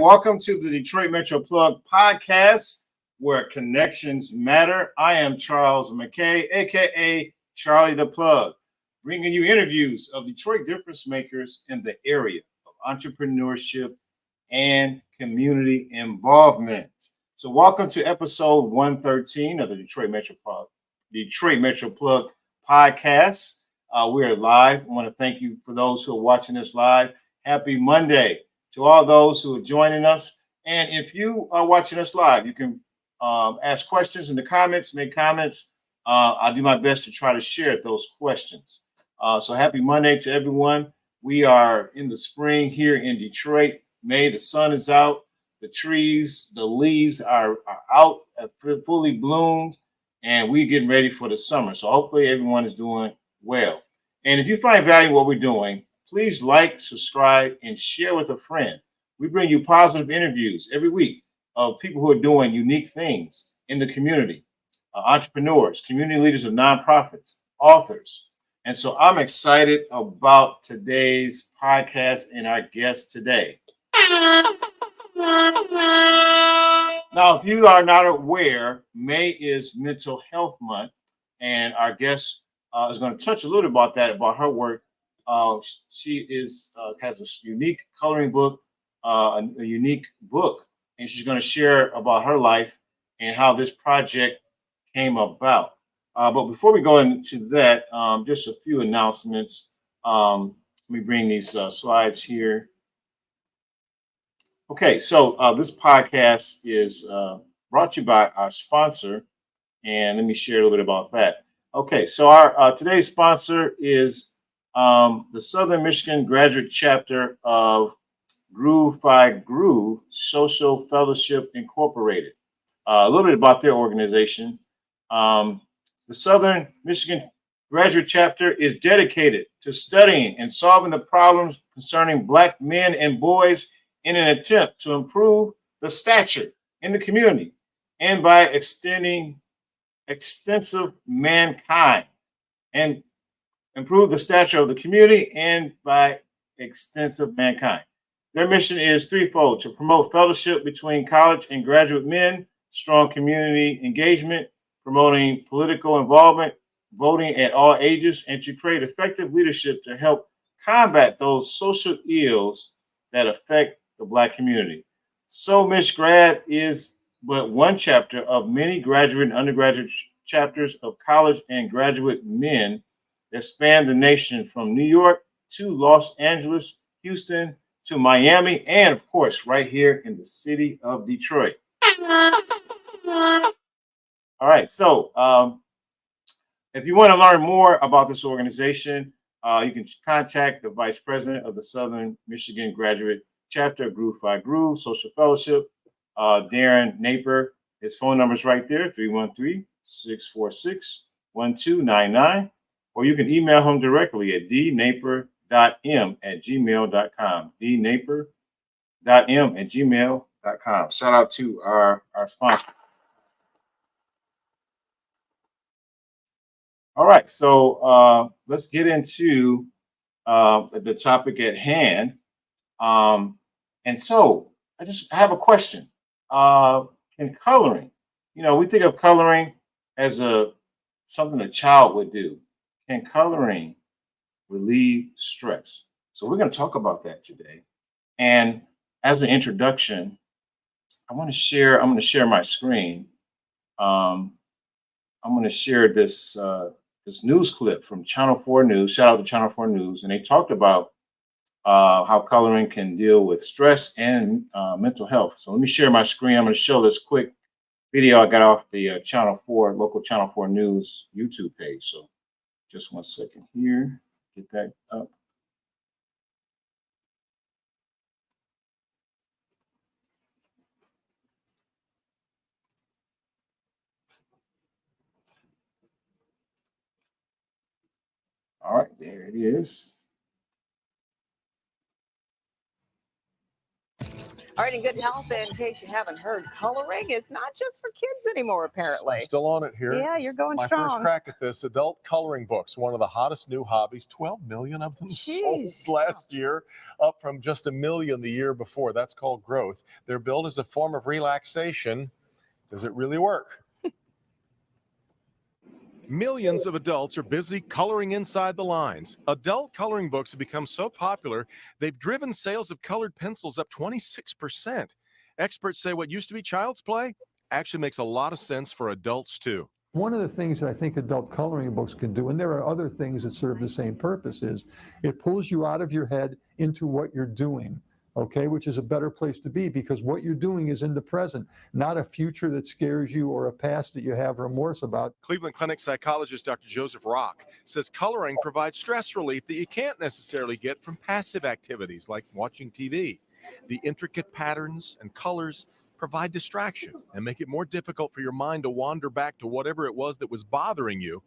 welcome to the Detroit Metro Plug podcast, where connections matter. I am Charles McKay, aka Charlie the Plug, bringing you interviews of Detroit difference makers in the area of entrepreneurship and community involvement. So, welcome to episode 113 of the Detroit Metro Plug podcast. We're live. I want to thank you for those who are watching us live. Happy Monday to all those who are joining us. And if you are watching us live, you can ask questions in the comments, make comments. I'll do my best to try to share those questions. So happy Monday to everyone. We are in the spring here in Detroit. May, the sun is out. The trees, the leaves are out, fully bloomed, and we're getting ready for the summer. So hopefully everyone is doing well. And if you find value in what we're doing, please like, subscribe, and share with a friend. We bring you positive interviews every week of people who are doing unique things in the community, entrepreneurs, community leaders of nonprofits, authors. And so I'm excited about today's podcast and our guest today. Now, if you are not aware, May is Mental Health Month, and our guest is going to touch a little about that, about her work. She has a unique coloring book, a unique book, and she's going to share about her life and how this project came about. But before we go into that, just a few announcements. Let me bring these slides here. Okay, so this podcast is brought to you by our sponsor, and let me share a little bit about that. Okay, so our today's sponsor is the Southern Michigan Graduate Chapter of Groove by Groove Social Fellowship Incorporated. A little bit about their organization. The Southern Michigan Graduate Chapter is dedicated to studying and solving the problems concerning Black men and boys in an attempt to improve the stature in the community and by extending extensive mankind and improve the stature of the community and by extensive mankind. Their mission is threefold: to promote fellowship between college and graduate men, strong community engagement, promoting political involvement, voting at all ages, and to create effective leadership to help combat those social ills that affect the Black community. So Mich Grad is but one chapter of many graduate and undergraduate chapters of college and graduate men that span the nation from New York to Los Angeles, Houston to Miami, and of course, right here in the city of Detroit. All right, so if you want to learn more about this organization, you can contact the Vice President of the Southern Michigan Graduate Chapter, Groove by Groove Social Fellowship, Darren Naper. His phone number is right there, 313-646-1299. Or you can email him directly at dnaper.m@gmail.com. dnaper.m@gmail.com. Shout out to our sponsor. All right, so let's get into the topic at hand. And so I have a question. Can coloring, we think of coloring as something a child would do. Can coloring relieve stress? So we're going to talk about that today. And as an introduction, I'm going to share my screen. I'm going to share this news clip from Channel 4 News. Shout out to Channel 4 News. And they talked about how coloring can deal with stress and mental health. So let me share my screen. I'm going to show this quick video I got off the local Channel 4 News YouTube page. So just 1 second here, get that up. All right, there it is. All right, in good health, in case you haven't heard, coloring is not just for kids anymore, apparently. I'm still on it here. Yeah, you're going my strong. My first crack at this. Adult coloring books, one of the hottest new hobbies. 12 million of them sold last year, up from just 1 million the year before. That's called growth. They're billed as a form of relaxation. Does it really work? Millions of adults are busy coloring inside the lines. Adult coloring books have become so popular, they've driven sales of colored pencils up 26%. Experts say what used to be child's play actually makes a lot of sense for adults too. One of the things that I think adult coloring books can do, and there are other things that serve the same purpose, is it pulls you out of your head into what you're doing. Okay, which is a better place to be, because what you're doing is in the present, not a future that scares you or a past that you have remorse about. Cleveland Clinic psychologist Dr. Joseph Rock says coloring provides stress relief that you can't necessarily get from passive activities like watching TV. The intricate patterns and colors provide distraction and make it more difficult for your mind to wander back to whatever it was that was bothering you.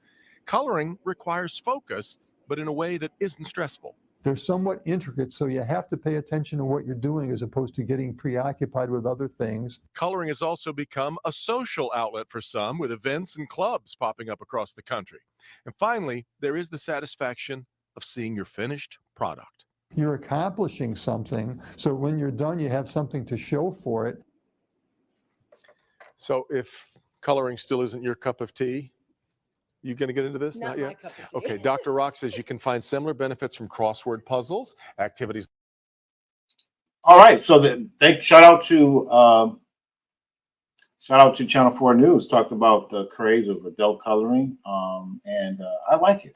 Coloring requires focus, but in a way that isn't stressful. They're somewhat intricate, so you have to pay attention to what you're doing as opposed to getting preoccupied with other things. Coloring has also become a social outlet for some, with events and clubs popping up across the country. And finally, there is the satisfaction of seeing your finished product. You're accomplishing something, so when you're done, you have something to show for it. So if coloring still isn't your cup of tea, you going to get into this? Not yet? My cup of tea. Okay, Dr. Rock says you can find similar benefits from crossword puzzles, activities. All right, so shout out to Channel 4 News. Talked about the craze of adult coloring, and I like it.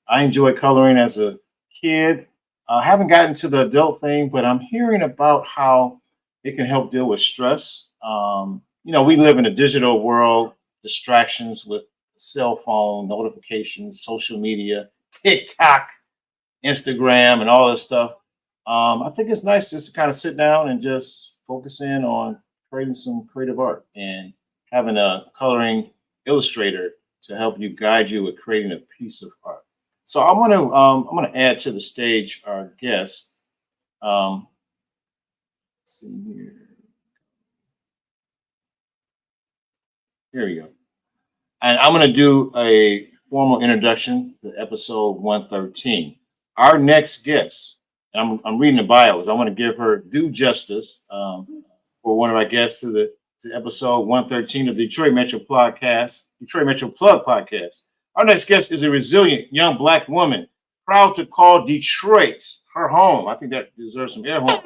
I enjoyed coloring as a kid. I haven't gotten to the adult thing, but I'm hearing about how it can help deal with stress. We live in a digital world, distractions with cell phone, notifications, social media, TikTok, Instagram, and all this stuff. I think it's nice just to kind of sit down and just focus in on creating some creative art and having a coloring illustrator to help you guide you with creating a piece of art. So I'm going to add to the stage our guest. Let's see here. Here we go. And I'm going to do a formal introduction to episode 113. Our next guest, and I'm reading the bios. I want to give her due justice for one of our guests to episode 113 of the Detroit Metro Plug podcast. Our next guest is a resilient young Black woman, proud to call Detroit her home. I think that deserves some air horn.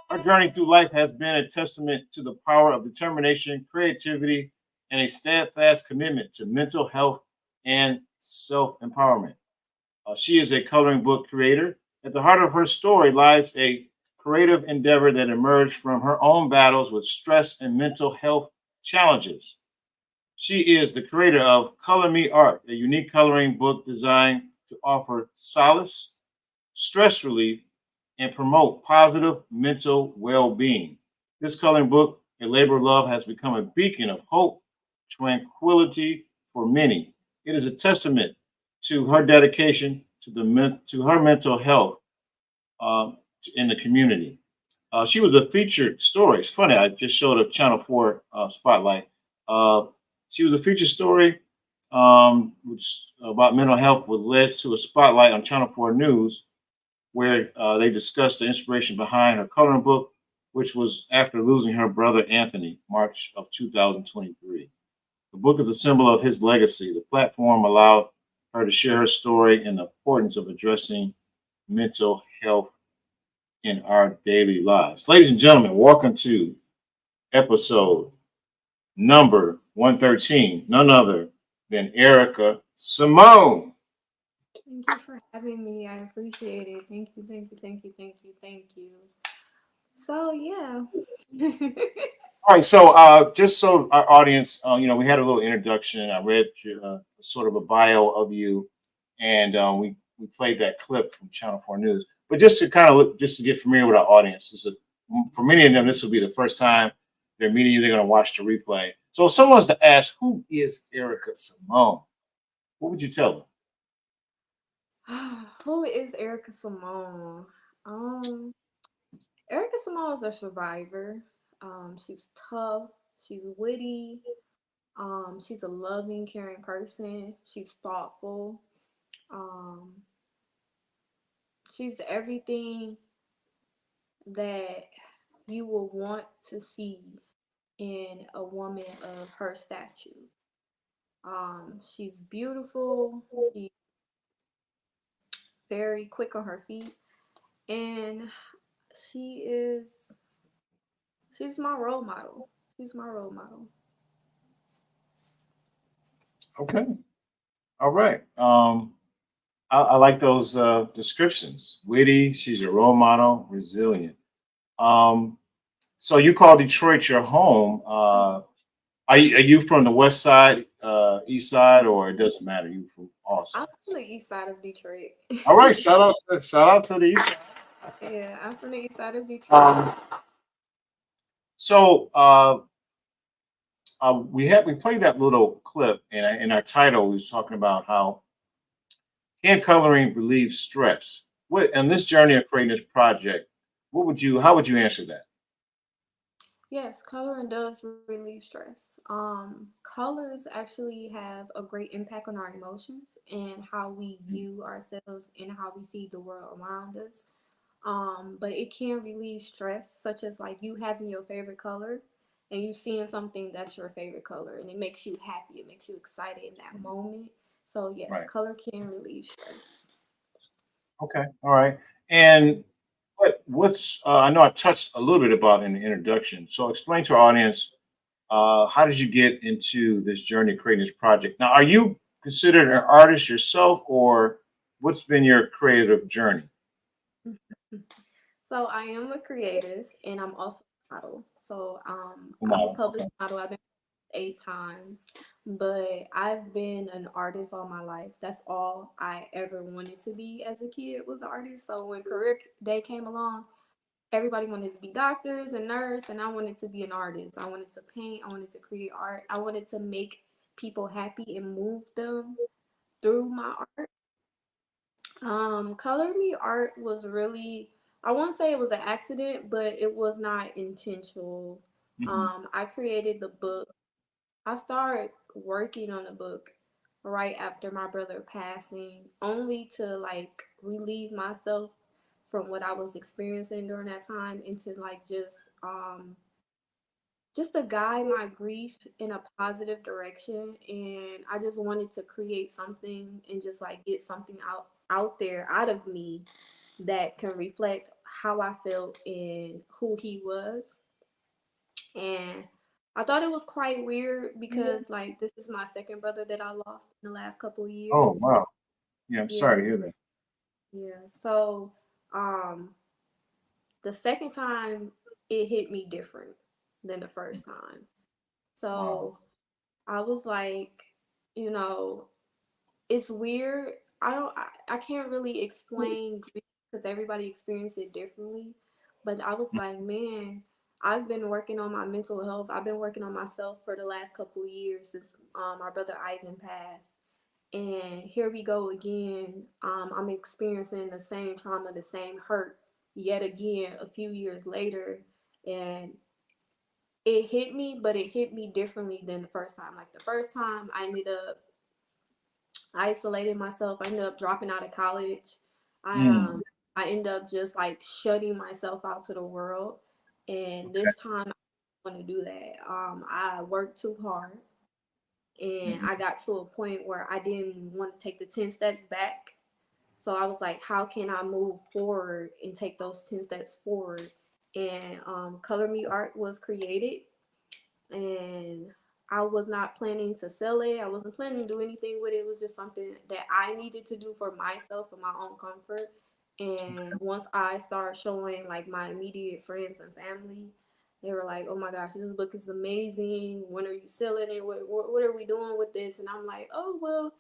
Our journey through life has been a testament to the power of determination, creativity, and a steadfast commitment to mental health and self-empowerment. She is a coloring book creator. At the heart of her story lies a creative endeavor that emerged from her own battles with stress and mental health challenges. She is the creator of Color Me Art, a unique coloring book designed to offer solace, stress relief, and promote positive mental well-being. This coloring book, A Labor of Love, has become a beacon of hope, tranquility for many. It is a testament to her dedication to her mental health in the community. She was a featured story. It's funny, I just showed a Channel 4 spotlight. She was a featured story which about mental health, was led to a spotlight on Channel 4 News, where they discussed the inspiration behind her coloring book, which was after losing her brother Anthony, March of 2023. The book is a symbol of his legacy. The platform allowed her to share her story and the importance of addressing mental health in our daily lives. Ladies and gentlemen, welcome to episode number 113, none other than Erika Simone. Thank you for having me. I appreciate it. Thank you. So, yeah. All right, so just so our audience, we had a little introduction. I read sort of a bio of you, and we played that clip from Channel 4 News. But just to get familiar with our audience, for many of them, this will be the first time they're meeting you. They're going to watch the replay. So if someone was to ask, who is Erika Simone, what would you tell them? Who is Erika Simone? Um, Erika Simone is a survivor. She's tough. She's witty. She's a loving, caring person. She's thoughtful. Um, she's everything that you will want to see in a woman of her stature. She's beautiful. She's very quick on her feet, and she is she's my role model. She's my role model. Okay. All right. I like those descriptions. Witty. She's a role model. Resilient. Um, so you call Detroit your home. Are you from the west side, east side, or it doesn't matter? You from all I'm sides? from the east side of Detroit. All right. Shout out to the east side. Yeah, I'm from the east side of Detroit. Um, so we played that little clip, and in our title, we was talking about how can coloring relieve stress. What in this journey of creating this project, how would you answer that? Yes, coloring does relieve stress. Colors actually have a great impact on our emotions and how we view ourselves and how we see the world around us. But it can relieve stress, such as like you having your favorite color and you seeing something that's your favorite color, and it makes you happy, it makes you excited in that moment. So yes, Right. color can relieve stress. Okay. All right. And what's I know I touched a little bit about in the introduction. So explain to our audience, how did you get into this journey of creating this project? Now, are you considered an artist yourself, or what's been your creative journey? So I am a creative and I'm also a model. So I'm a Model. published Okay. model. I've been 8 times, but I've been an artist all my life. That's all I ever wanted to be as a kid was an artist. So when career day came along, everybody wanted to be doctors and nurse, and I wanted to be an artist. I wanted to paint. I wanted to create art. I wanted to make people happy and move them through my art. Color Me Art was really, I won't say it was an accident, but it was not intentional. Mhm. I created the book. I started working on the book right after my brother passing, only to like relieve myself from what I was experiencing during that time and to like just to guide my grief in a positive direction. And I just wanted to create something and just like get something out there out of me that can reflect how I felt and who he was. And I thought it was quite weird because like this is my second brother that I lost in the last couple of Oh years. wow. Yeah, I'm Yeah, sorry to hear that. yeah. So um the second time it hit me different than the first time. Wow. So I was like, you know, it's weird. I can't really explain grief because everybody experiences it differently. But I was like, man, I've been working on my mental health. I've been working on myself for the last couple of years since my brother Ivan passed. And here we go again. I'm experiencing the same trauma, the same hurt yet again a few years later. And it hit me, but it hit me differently than the first time. Like the first time, I ended up isolating myself. I ended up dropping out of college. I Mm, um I ended up just like shutting myself out to the world. And okay. this time I want to do that. I worked too hard and Mhm. I got to a point where I didn't want to take the 10 steps back. So I was like, how can I move forward and take those 10 steps forward? And Color Me Art was created, and I was not planning to sell it. I wasn't planning to do anything with it. It was just something that I needed to do for myself, for my own comfort. And once I started showing like my immediate friends and family, they were like, "Oh my gosh, this book is amazing. When are you selling it? What are we doing with this?" And I'm like, "Oh well,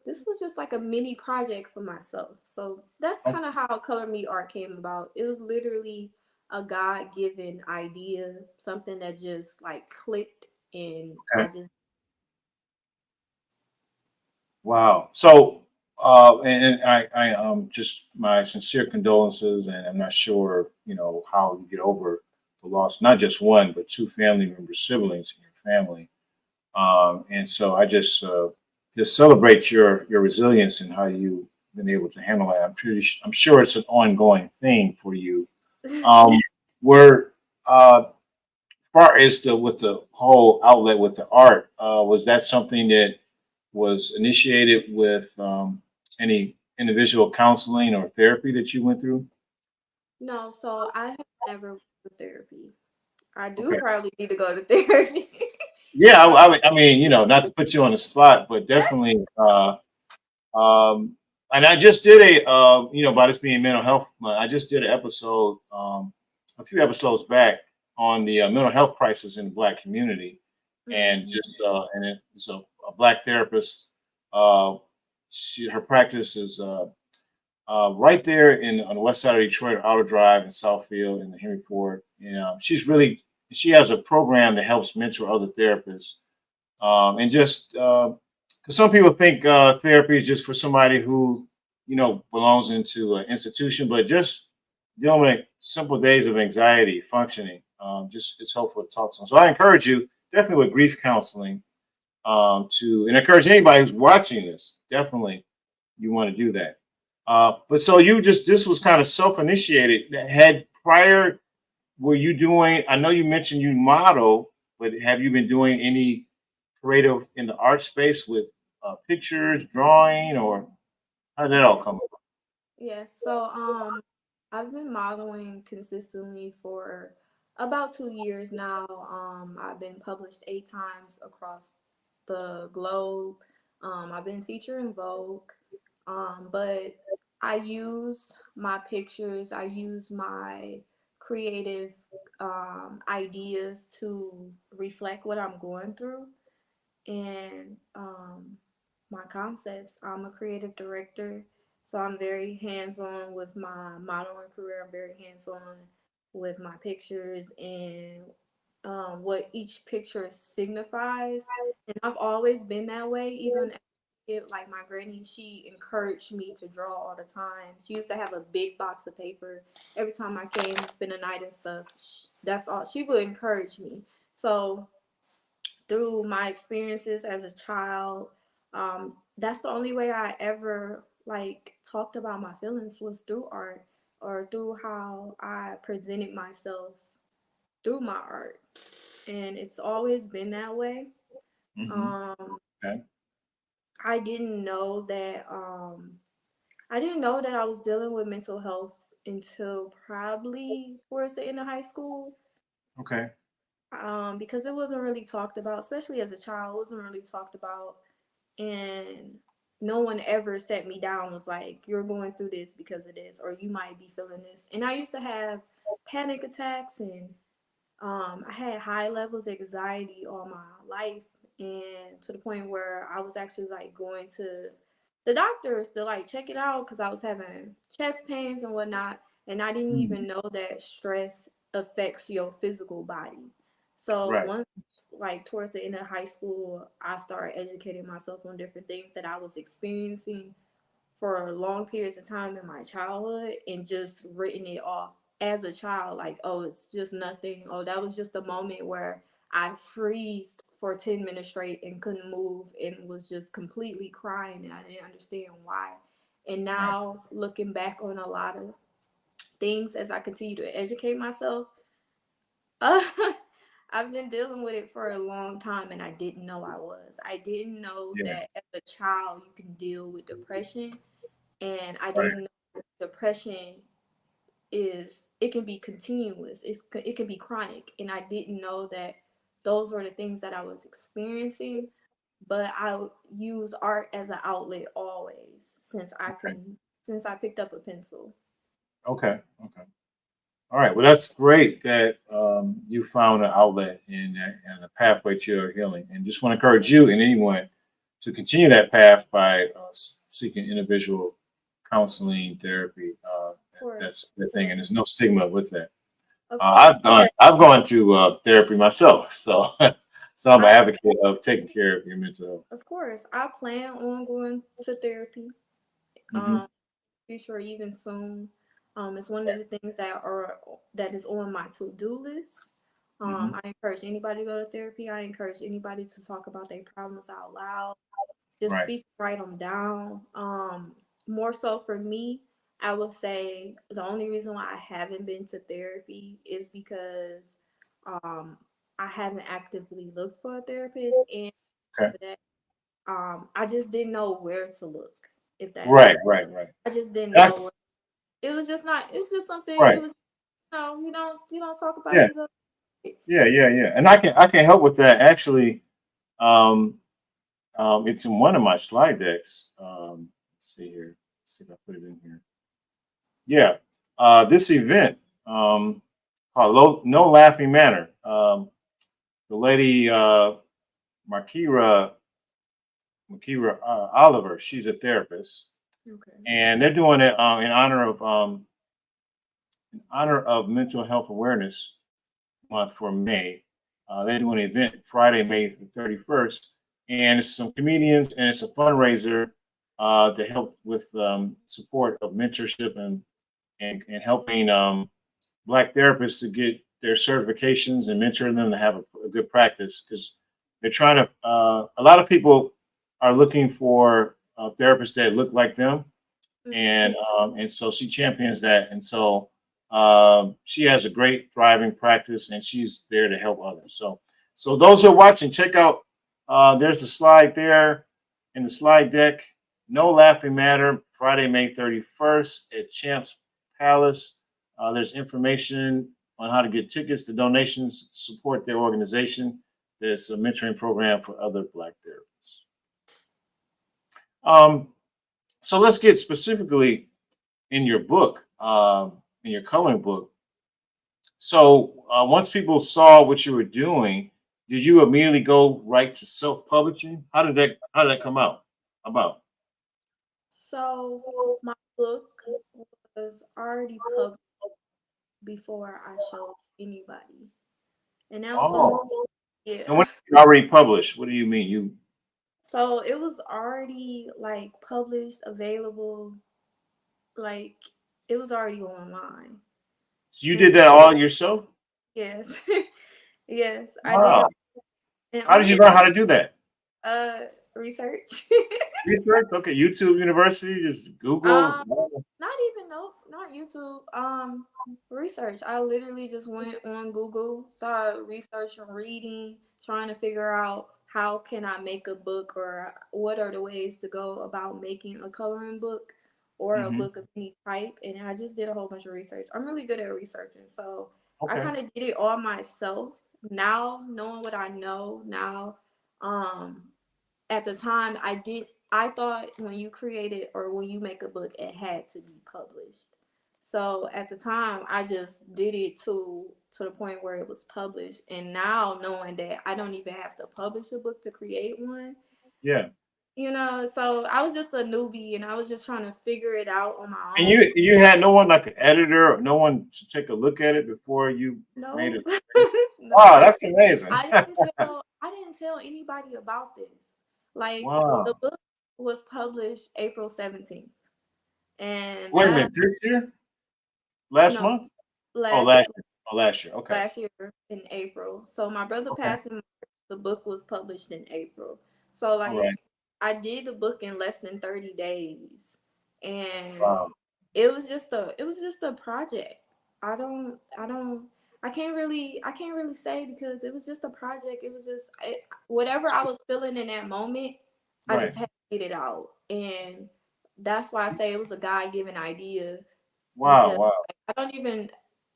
this was just like a mini project for myself." So that's Oh, kind of how Color Me Art came about. It was literally a God given idea, something that just like clicked, and I okay. just Wow. So and I just my sincere condolences, and I'm not sure, how you get over the loss, not just one, but two family members, siblings in your family. And so I just celebrate your resilience and how you've been able to handle it. I'm sure it's an ongoing thing for you. Um, where far as with the whole outlet with the art, was that something that was initiated with any individual counseling or therapy that you went through? No, so I have never went to therapy. I do Okay. probably need to go to therapy. Yeah, Um, I mean, not to put you on the spot, but definitely. Um, and I just did by this being mental health month, I just did an episode, a few episodes back on the mental health crisis in the Black community, and mm, just and it's a Black therapist. Uh, her practice is right there on the west side of Detroit, Outer Drive in Southfield in the Henry Ford. She has a program that helps mentor other therapists, and just because some people think therapy is just for somebody who belongs into an institution, but just dealing with simple days of anxiety, functioning, just it's helpful to talk to them. So I encourage you definitely with grief counseling to and encourage anybody who's watching this, definitely you want to do that. But so this was kind of self-initiated. Had prior, were you doing? I know you mentioned you model, but have you been doing any creative in the art space with pictures, drawing, or how did that all yeah, come about? yeah. So I've been modeling consistently for about 2 years now. I've been published 8 times across the globe. I've been featured in Vogue. But I use my pictures, I use my creative ideas to reflect what I'm going through and my concepts. I'm a creative director, so I'm very hands on with my modeling career. I'm very hands on with my pictures and what each picture signifies. And I've always been that way, even like my granny, she encouraged me to draw all the time. She used to have a big box of paper every time I came to spend the night and stuff. That's all she would encourage me. So through my experiences as a child, that's the only way I ever like talked about my feelings was through art or through how I presented myself through my art. And it's always been that way. Hmm. Um, Okay. I didn't know that I didn't know that I was dealing with mental health until probably towards the end of high school. Okay. Because it wasn't really talked about, especially as a child, it wasn't really talked about. And no one ever set me down and was like, you're going through this because of this, or you might be feeling this. And I used to have panic attacks and I had high levels of anxiety all my life, and to the point where I was actually like going to the doctors to like check it out because I was having chest pains and whatnot, and I didn't Mhm. even know that stress affects your physical body. So Right. once, like towards the end of high school, I started educating myself on different things that I was experiencing for long periods of time in my childhood and just written it off as a child like, oh, it's just nothing. Oh, that was just a moment where I freezed for 10 minutes straight and couldn't move and was just completely crying and I didn't understand why. And Right. now looking back on a lot of things as I continue to educate myself, uh, I've been dealing with it for a long time and I didn't know I was. I didn't know Yeah. that as a child you can deal with depression, and I Right. didn't know depression is it can be continuous. It can be chronic, and I didn't know that those were the things that I was experiencing. But I use art as an outlet always since I picked up a pencil. Okay. Okay. All right. Well, that's great that you found an outlet and a pathway to your healing. And just want to encourage you and anyone to continue that path by seeking individual counseling, therapy. Of course, That's the thing, and there's no stigma with that. of course, I've gone to therapy myself, so so I'm an I advocate of taking care of your mental health. of course I plan on going to therapy. Hmm. future or even soon. It's one of the things that is on my to-do list. Hmm. I encourage anybody to go to therapy. I encourage anybody to talk about their problems out loud. Just Right. speak, write them down. More so for me, I would say the only reason why I haven't been to therapy is because um, I haven't actively looked for a therapist, and Okay. for that, I just didn't know where to look. If that Right. makes, Right. Right. I just didn't That- know. It was just not. It's just something. right. It was. You don't talk about Yeah. it. Yeah. Yeah. Yeah. And I can help with that. Actually, um, it's in one of my slide decks. Let's see here. Let's see if I put it in here. Yeah. This event called No Laughing Manner. The lady Markira Oliver. She's a therapist, Okay. and they're doing it in honor of Mental Health Awareness Month for May. They're doing an event Friday, May the 31st, and it's some comedians and it's a fundraiser to help with support of mentorship and helping Black therapists to get their certifications and mentoring them to have a good practice because they're trying to. A lot of people are looking for therapists that look like them, and so she champions that, and so she has a great thriving practice, and she's there to help others. So those who are watching, check out. There's a slide there in the slide deck. No Laughing Matter, Friday, May 31st at Champs Palace. There's information on how to get tickets. The donations support their organization. There's a mentoring program for other Black therapists. Um, so let's get specifically in your book, in your coloring book. So once people saw what you were doing, did you immediately go right to self-publishing? How did that come out about? So my book was already published before I showed anybody, and that was only Oh, and when yeah. you already published, what do you mean? You So it was already like published, available, like it was already online. you And did that all yourself? yes, yes, I did Wow. it. And How did you only learn how to do that? uh research. Research? Okay, YouTube University, just Google. um Not even no, not YouTube. Research. I literally just went on Google, started researching, reading, trying to figure out how can I make a book or what are the ways to go about making a coloring book or a Hmm. book of any type. And I just did a whole bunch of research. I'm really good at researching, so I Okay. kind of did it all myself. Now, knowing what I know now, um, at the time I thought when you created or when you make a book it had to be published. So at the time I just did it to the point where it was published, and now knowing that I don't even have to publish a book to create one, Yeah. so I was just a newbie and I was just trying to figure it out on my And own. you had no one like an editor or no one to take a look at it before you made No. it. Wow, No, that's amazing. I didn't tell anybody about this. Like the Wow. book was published April 17th. And Wait a minute, this year? Last no, month? Oh, last last year. Oh, last year. Okay. last year in April. So my brother Okay. passed in March. The book was published in April. So All right. like I did the book in less than 30 days. And Wow. it was just a project. I don't I can't really say because it was just a project. It was just whatever I was feeling in that moment, I Right. just had to get it out. And that's why I say it was a God-given idea Wow. because Wow. I don't even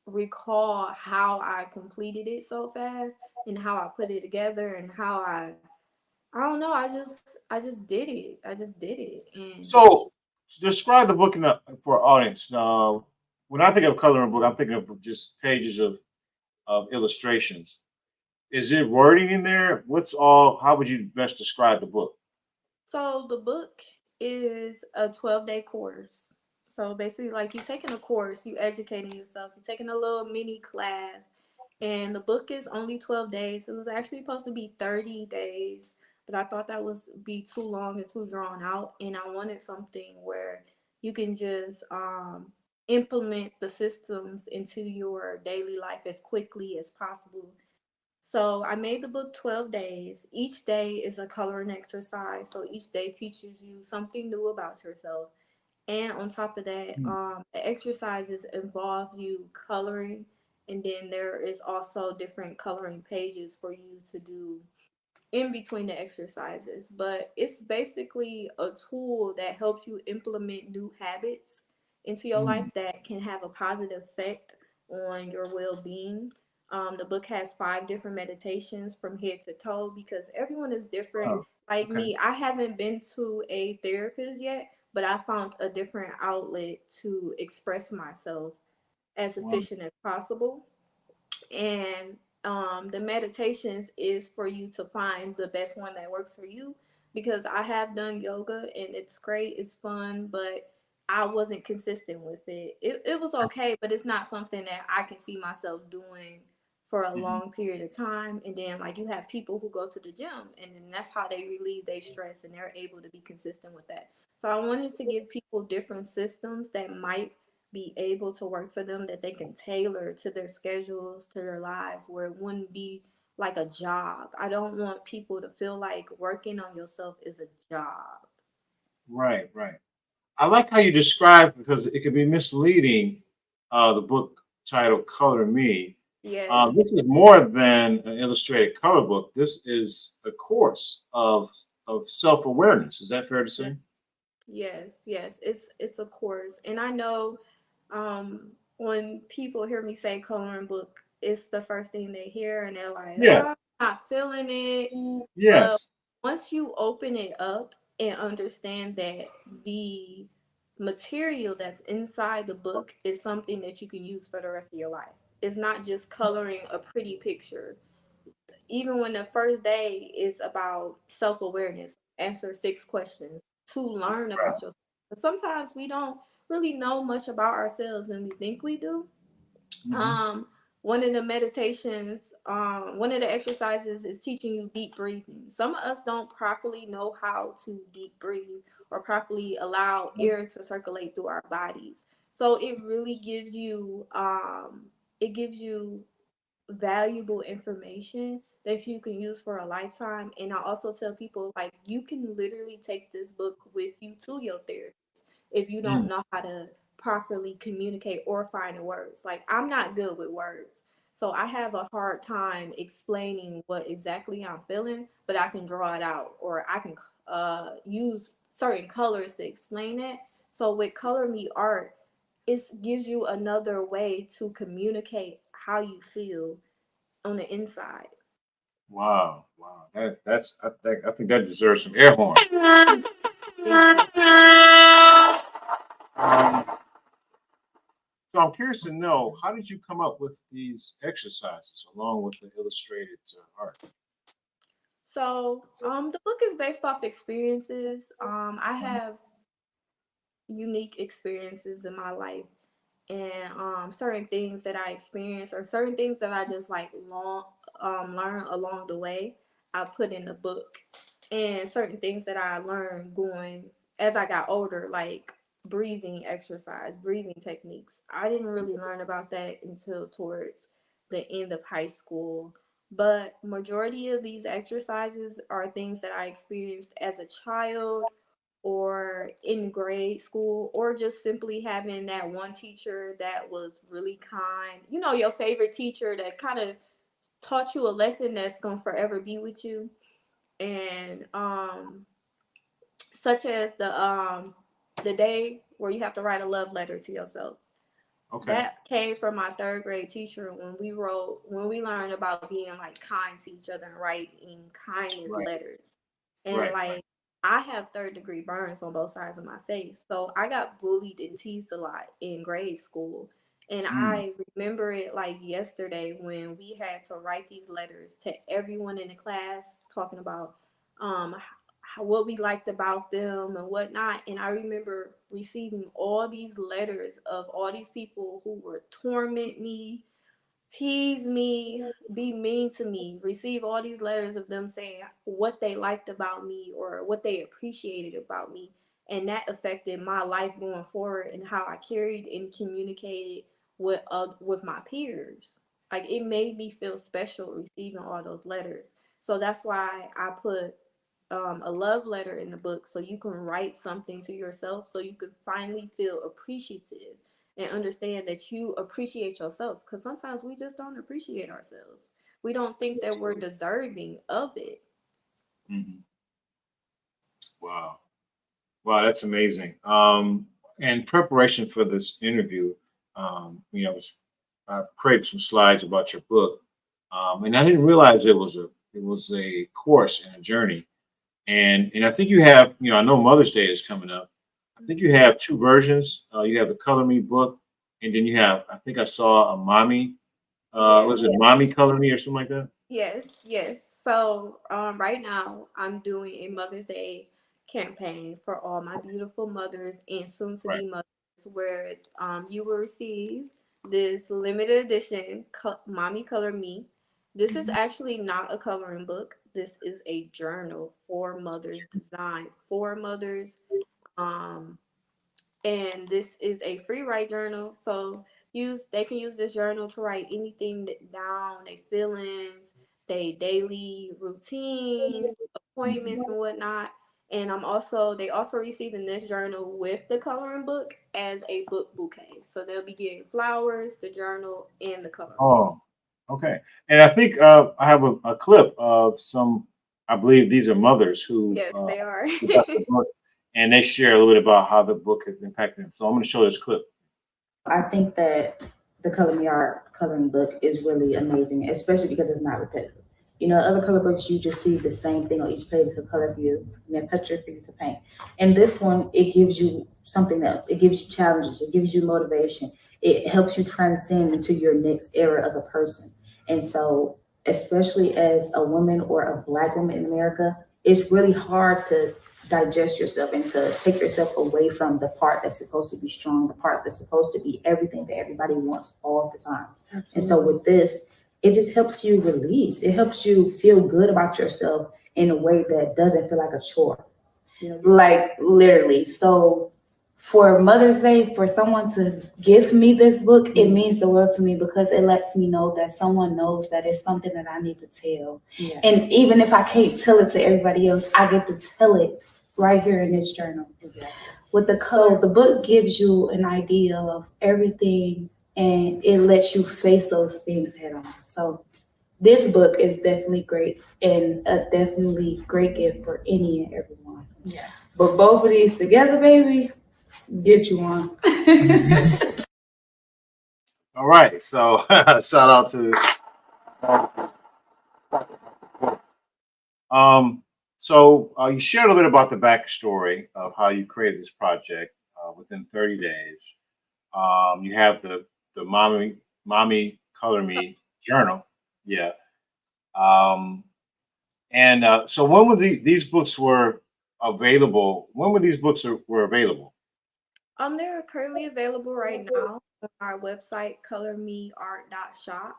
recall how I completed it so fast and how I put it together and how I don't know. I just did it. I just did it. And So describe the book for our audience. When I think of coloring book, I'm thinking of just pages of illustrations. Is it wording in there? How would you best describe the book? so the book is a 12-day course. So basically, like you taking a course, you educating yourself, you're taking a little mini class, and the book is only 12 days. It was actually supposed to be 30 days, but I thought that was be too long and too drawn out, and I wanted something where you can just implement the systems into your daily life as quickly as possible. So I made the book 12 days. Each day is a coloring exercise. So each day teaches you something new about yourself. And on top of that, Mm. the exercises involve you coloring. And then there is also different coloring pages for you to do in between the exercises. But it's basically a tool that helps you implement new habits into your life Mm. that can have a positive effect on your well-being. The book has 5 different meditations from head to toe because everyone is different. Oh, Like okay. me, I haven't been to a therapist yet, but I found a different outlet to express myself as Wow. efficient as possible. And the meditations is for you to find the best one that works for you, because I have done yoga and it's great, it's fun, but I wasn't consistent with it. It was okay, but it's not something that I can see myself doing for a Mhm. long period of time. And then like you have people who go to the gym and then that's how they relieve their stress and they're able to be consistent with that. So I wanted to give people different systems that might be able to work for them, that they can tailor to their schedules, to their lives, where it wouldn't be like a job. I don't want people to feel like working on yourself is a job. Right, right. I like how you describe because it can be misleading. The book titled "Color Me." Yes, This is more than an illustrated color book. This is a course of self awareness. Is that fair to yes, say? yes. It's a course, and I know when people hear me say coloring book, it's the first thing they hear, and they're like, Yeah. "Oh, I'm not feeling it." But Yes. once you open it up and understand that the material that's inside the book is something that you can use for the rest of your life. It's not just coloring a pretty picture. Even when the first day is about self awareness, answer 6 questions to learn about yourself. But sometimes we don't really know much about ourselves and we think we do. Hmm. um, One of the meditations, one of the exercises is teaching you deep breathing. Some of us don't properly know how to deep breathe or properly allow air to circulate through our bodies. So it gives you valuable information that you can use for a lifetime. And I also tell people like you can literally take this book with you to your therapist if you don't Mm. know how to properly communicate or find the words. Like I'm not good with words. So I have a hard time explaining what exactly I'm feeling, but I can draw it out or I can use certain colors to explain it. So with Color Me Art, it gives you another way to communicate how you feel on the inside. Wow. Wow. That's I think that deserves some air horn. Thank you. Um, so I'm curious to know how did you come up with these exercises along with the illustrated art? So, the book is based off experiences. I have unique experiences in my life, and certain things that I experienced or certain things that I just like learn along the way, I put in the book. And certain things that I learned going as I got older, like breathing exercise, breathing techniques. I didn't really learn about that until towards the end of high school. But majority of these exercises are things that I experienced as a child or in grade school, or just simply having that one teacher that was really kind. You know, your favorite teacher that kind of taught you a lesson that's going to forever be with you. And such as the day where you have to write a love letter to yourself. Okay. That came from my third grade teacher when we learned about being like kind to each other and writing kindness Right. letters. And Right. Right. like I have third-degree burns on both sides of my face. So I got bullied and teased a lot in grade school. And Mm. I remember it like yesterday when we had to write these letters to everyone in the class talking about um what we liked about them and whatnot. And I remember receiving all these letters of all these people who would torment me, tease me, be mean to me, receive all these letters of them saying what they liked about me or what they appreciated about me. and that affected my life going forward and how I carried and communicated with my peers. Like it made me feel special receiving all those letters. So that's why I put a love letter in the book, so you can write something to yourself, so you can finally feel appreciative and understand that you appreciate yourself. Because sometimes we just don't appreciate ourselves. We don't think that we're deserving of it. Mhm. Wow. Wow, that's amazing. In preparation for this interview, I created some slides about your book, and I didn't realize it was a course and a journey. And I think you have, I know Mother's Day is coming up. I think you have two versions. You have the Color Me book, and then you have, I think I saw a mommy. Yeah. Was it Mommy Color Me or something like that? Yes, yes. So right now I'm doing a Mother's Day campaign for all my beautiful mothers and soon to Right. be mothers, where you will receive this limited edition Mommy Color Me. This is Mhm. actually not a coloring book. This is a journal for mothers, designed for mothers. Um, and this is a free write journal. So they can use this journal to write anything down, their feelings, their daily routines, Mhm. appointments, and whatnot. And they also receiving this journal with the coloring book as a book bouquet. So they'll be getting flowers, the journal, and the coloring book. Oh, okay. And I think I have a clip of some, I believe these are mothers who Yes, they are. got the book, and they share a little bit about how the book has impacted them. So I'm going to show this clip. I think that the Color Me Art coloring book is really amazing, especially because it's not repetitive. You know, other color books, you just see the same thing on each page to color for you, and then picture for you to paint. And this one, it gives you something else. It gives you challenges. It gives you motivation. It helps you transcend into your next era of a person. And so, especially as a woman or a Black woman in America, it's really hard to digest yourself and to take yourself away from the part that's supposed to be strong, the part that's supposed to be everything that everybody wants all the time. Absolutely. And so with this, it just helps you release. It helps you feel good about yourself in a way that doesn't feel like a chore. You know, like literally. So for Mother's Day, for someone to give me this book, it means the world to me because it lets me know that someone knows that it's something that I need to tell. Yeah. And even if I can't tell it to everybody else, I get to tell it right here in this journal. Exactly. With the color, the book gives you an idea of everything and it lets you face those things head on. So this book is definitely great and a definitely great gift for any and everyone. Yeah. But both of these together, baby, get you one. All right. So shout out to. Um, so you shared a little bit about the backstory of how you created this project within 30 days. You have the mommy color me journal. Yeah. Um, and so when were these books were available? When were these books were available? They're currently available right now on our website, colormeart.shop.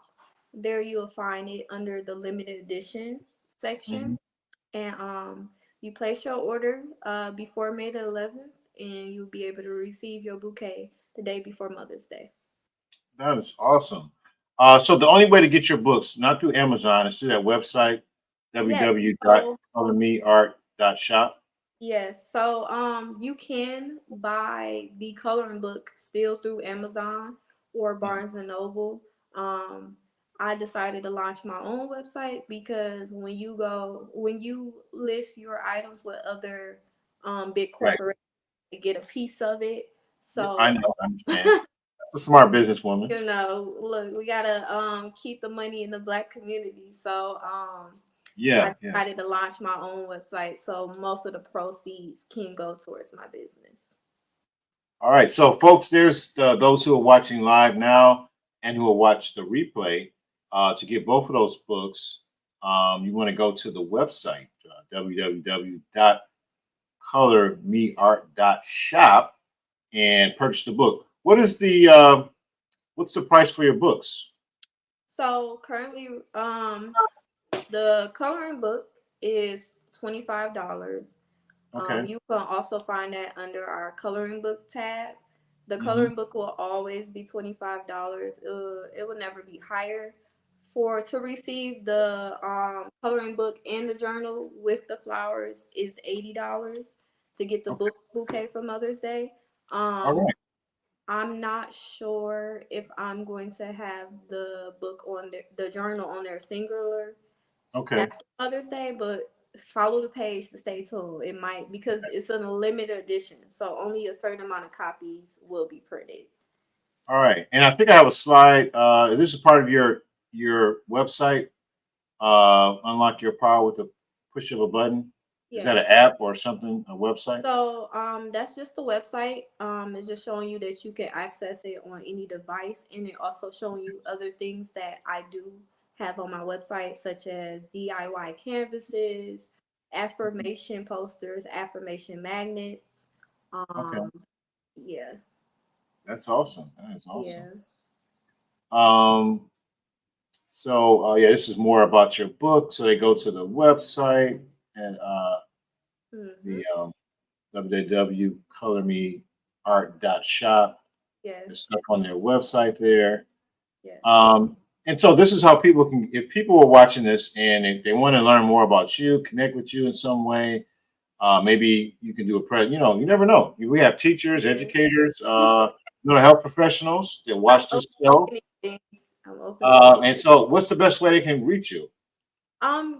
There you'll find it under the limited edition Mm-hmm. section. And you place your order before May the 11th, and you'll be able to receive your bouquet the day before Mother's Day. That is awesome. So the only way to get your books, not through Amazon, is through that website, Yes. So, www.colormeart.shop. yes. So you can buy the coloring book still through Amazon or Barnes and Noble. Um, I decided to launch my own website because when you list your items with other big Right. corporations, they get a piece of it. Yeah, I So know. I understand. That's a smart businesswoman. look, we gotta keep the money in the Black community. So I Yeah. Yeah. decided to launch my own website, so most of the proceeds can go towards my business. All right. So, folks, there's those who are watching live now and who will watch the replay. To get both of those books, you want to go to the website, www.colormeart.shop, and purchase the book. What's the price for your books? So currently, the coloring book is $25. Okay. You can also find that under our coloring book tab. The Hmm. coloring book will always be $25. It will never be higher. For to receive the coloring book and the journal with the flowers is $80 to get the Okay. book bouquet for Mother's Day. All Um, right. I'm not sure if I'm going to have the book on the journal on their singular Okay. after Mother's Day, but follow the page to stay tuned. It might because it's a limited edition, so only a certain amount of copies will be printed. All right. And I think I have a slide. This is part of your website. Unlock your power with the push of a button. Is that an Yes. app or something? A website? So that's just the website. It's just showing you that you can access it on any device, and it also showing you other things that I do have on my website, such as DIY canvases, affirmation posters, affirmation magnets. Okay. Um, yeah, That's awesome. That is awesome. yeah. Um, so yeah, this is more about your book. So they go to the website and Mm-hmm. the www.colormeart.shop. There's Yes, stuff on their website there. yes. Um, and so this is how people can, if people are watching this and if they want to learn more about you, connect with you in some way, maybe you can do a press. You know, you never know. We have teachers, Yeah. educators, mental health professionals that I'm watch open this to show. anything. I'm open to anything. And so, what's the best way they can reach you?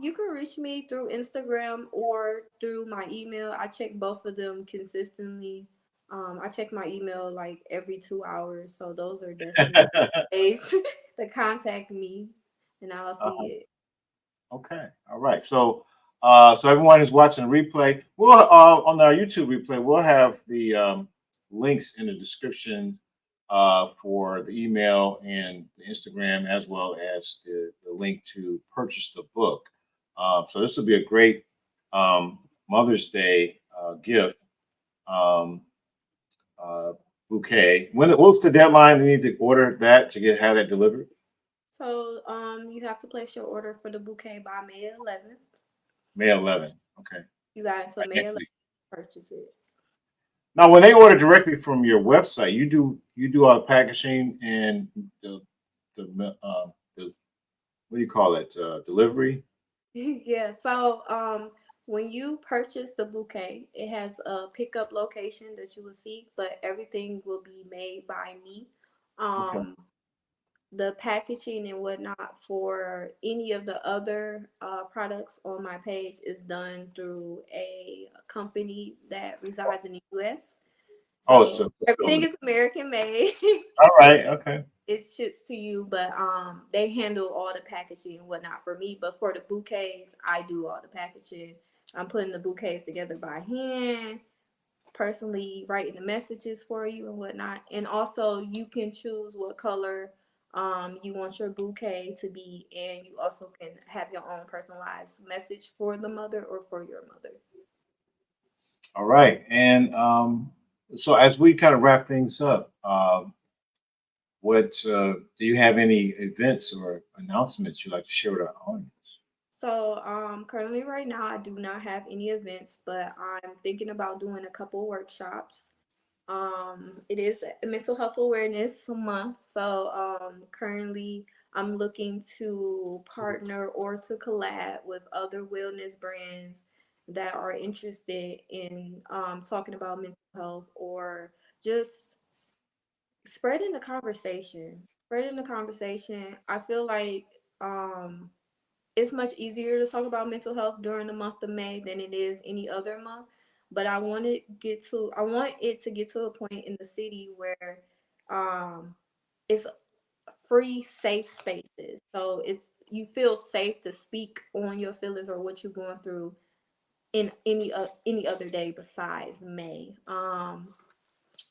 You can reach me through Instagram or through my email. I check both of them consistently. I check my email like every 2 hours, so those are definitely ways to contact me, and I'll Uh-huh. see it. Okay. All right. So, so everyone is watching the replay. We'll on our YouTube replay, we'll have the links in the description for the email and the Instagram, as well as the link to purchase the book. So this will be a great Mother's Day gift um, uh, bouquet. What's the deadline? You need to order that to get have that delivered. So, you have to place your order for the bouquet by May 11th. May 11th. Okay. You got until Right, May next 11th week. to purchase it. Now, when they order directly from your website, you do all the packaging and the what do you call it? Delivery. Yeah, so when you purchase the bouquet, it has a pickup location that you will see, but everything will be made by me. Okay. Um, the packaging and whatnot for any of the other products on my page is done through a company that resides in the US. Oh, So it's a everything fulfillment. is American made. All right. Okay. It ships to you, but they handle all the packaging and whatnot for me. But for the bouquets, I do all the packaging. I'm putting the bouquets together by hand, personally writing the messages for you and whatnot. And also, you can choose what color you want your bouquet to be, and you also can have your own personalized message for the mother or for your mother. All right. And so as we kind of wrap things up, what do you have any events or announcements you'd like to share with our audience? So, currently right now I do not have any events, but I'm thinking about doing a couple workshops. It is Mental Health Awareness Month, so currently I'm looking to partner or to collab with other wellness brands that are interested in talking about mental health or just spreading the conversation. Spreading the conversation. I feel like um, it's much easier to talk about mental health during the month of May than it is any other month. But I want it to get to a point in the city where um it's free, safe spaces. So it's you feel safe to speak on your feelings or what you're going through in any other day besides May.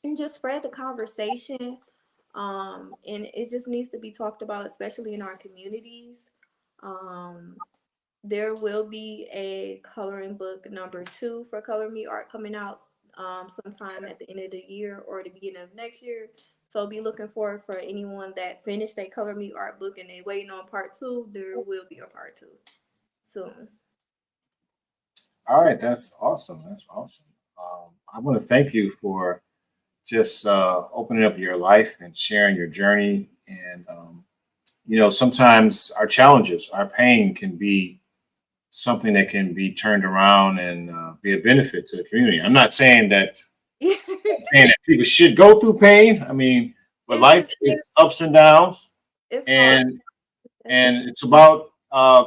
And just spread the conversation. And it just needs to be talked about, especially in our communities. Um, there will be a coloring book number 2 for Color Me Art coming out sometime at the end of the year or the beginning of next year. So be looking forward for anyone that finished a Color Me Art book and they waiting on part 2. There will be a part 2 soon. All right, that's awesome. That's awesome. I want to thank you for just opening up your life and sharing your journey. And sometimes our challenges, our pain, can be something that can be turned around and be a benefit to the community. I'm not saying that people should go through pain. I mean, but life is ups and downs, it's hard. and it's about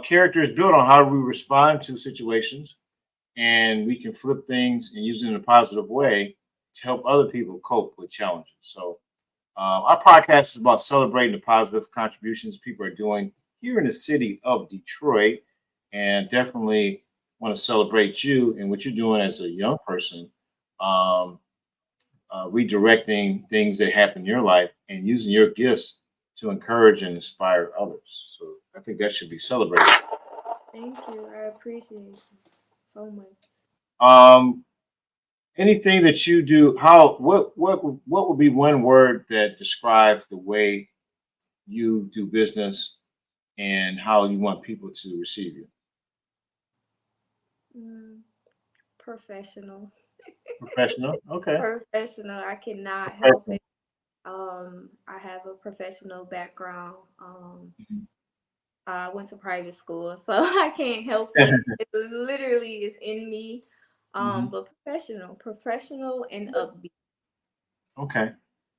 character is built on how we respond to situations, and we can flip things and use it in a positive way to help other people cope with challenges. So, our podcast is about celebrating the positive contributions people are doing here in the city of Detroit, and definitely want to celebrate you and what you're doing as a young person, um, redirecting things that happen in your life and using your gifts to encourage and inspire others. So, I think that should be celebrated. Thank you. I appreciate you so much. Um, Anything that you do, what would be one word that describes the way you do business and how you want people to receive you? Mm, professional. Professional. Okay. Professional. I cannot help Professional. it. I have a professional background. Mhm. I went to private school, so I can't help it. It literally is in me. Mhm. But professional and upbeat. Okay.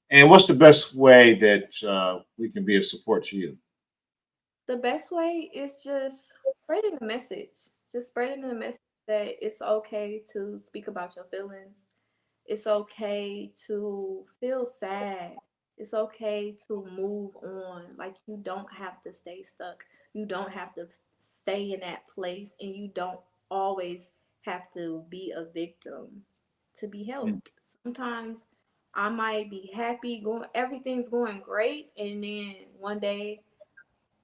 And what's the best way that we can be of support to you? The best way is just spreading the message. Just spreading the message that it's okay to speak about your feelings. It's okay to feel sad. It's okay to move on. Like, you don't have to stay stuck. You don't have to stay in that place, and you don't always have to be a victim to be Mm. helped. Sometimes I might be happy, going everything's going great, and then one day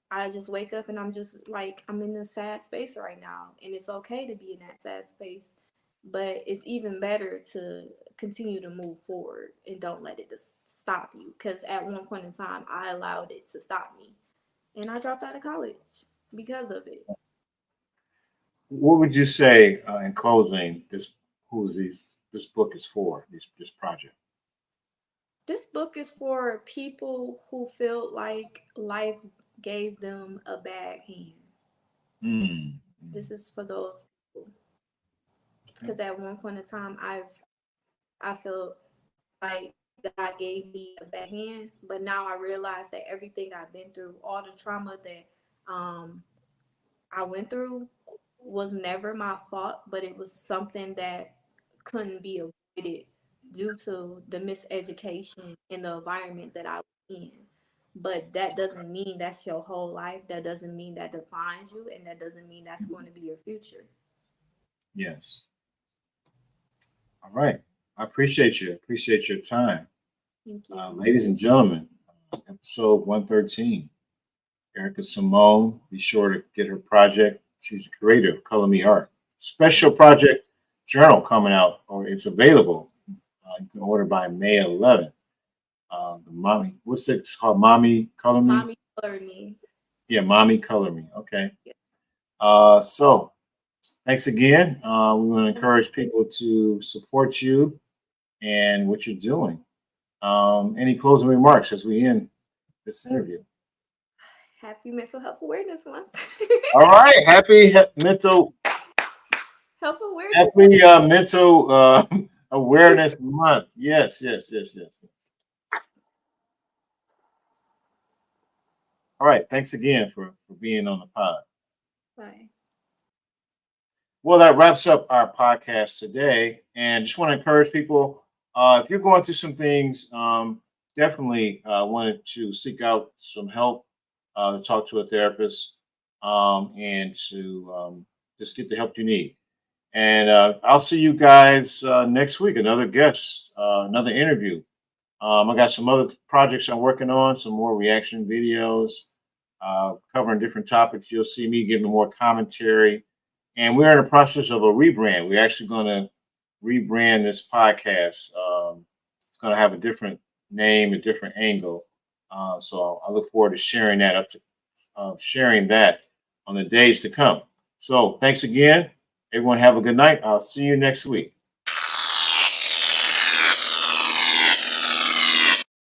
I just wake up and I'm just like, I'm in a sad space right now. And it's okay to be in that sad space. But it's even better to continue to move forward and don't let it just stop you. Because at one point in time, I allowed it to stop me. And I dropped out of college because of it. What would you say in closing? This book is for this project. This book is for people who feel like life gave them a bad hand. Mm. This is for those people. Okay. Because at one point in time, I felt like God gave me a bad hand, but now I realize that everything I've been through, all the trauma that I went through, was never my fault, but it was something that couldn't be avoided due to the miseducation in the environment that I was in. But that doesn't mean that's your whole life. That doesn't mean that defines you, and that doesn't mean that's going to be your future. Yes. All right. I appreciate you. Appreciate your time. Thank you. Ladies and gentlemen, episode 113. Erika Simone. Be sure to get her project. She's a creator of Color Me Art. Special project journal coming out, or it's available. You can order by May 11th. The mommy, what's it? It's called Mommy Color Me. Mommy colored me. Yeah, Mommy Color Me. Okay. Yeah. So thanks again. We want to encourage people to support you and what you're doing. Any closing remarks as we end this interview? Happy Mental Health Awareness Month. All right. Mental Health Awareness Happy Mental Awareness Month. Yes, yes, yes, yes, yes. All right. Thanks again for being on the pod. Bye. Well, that wraps up our podcast today. And just want to encourage people, if you're going through some things, definitely wanted to seek out some help, to talk to a therapist, and to just get the help you need. And I'll see you guys next week. Another guest, another interview. I got some other projects I'm working on, some more reaction videos, covering different topics. You'll see me giving more commentary. And we're in the process of a rebrand. We're actually going to rebrand this podcast. It's going to have a different name, a different angle. So I look forward to sharing that on the days to come. So thanks again. Everyone have a good night. I'll see you next week.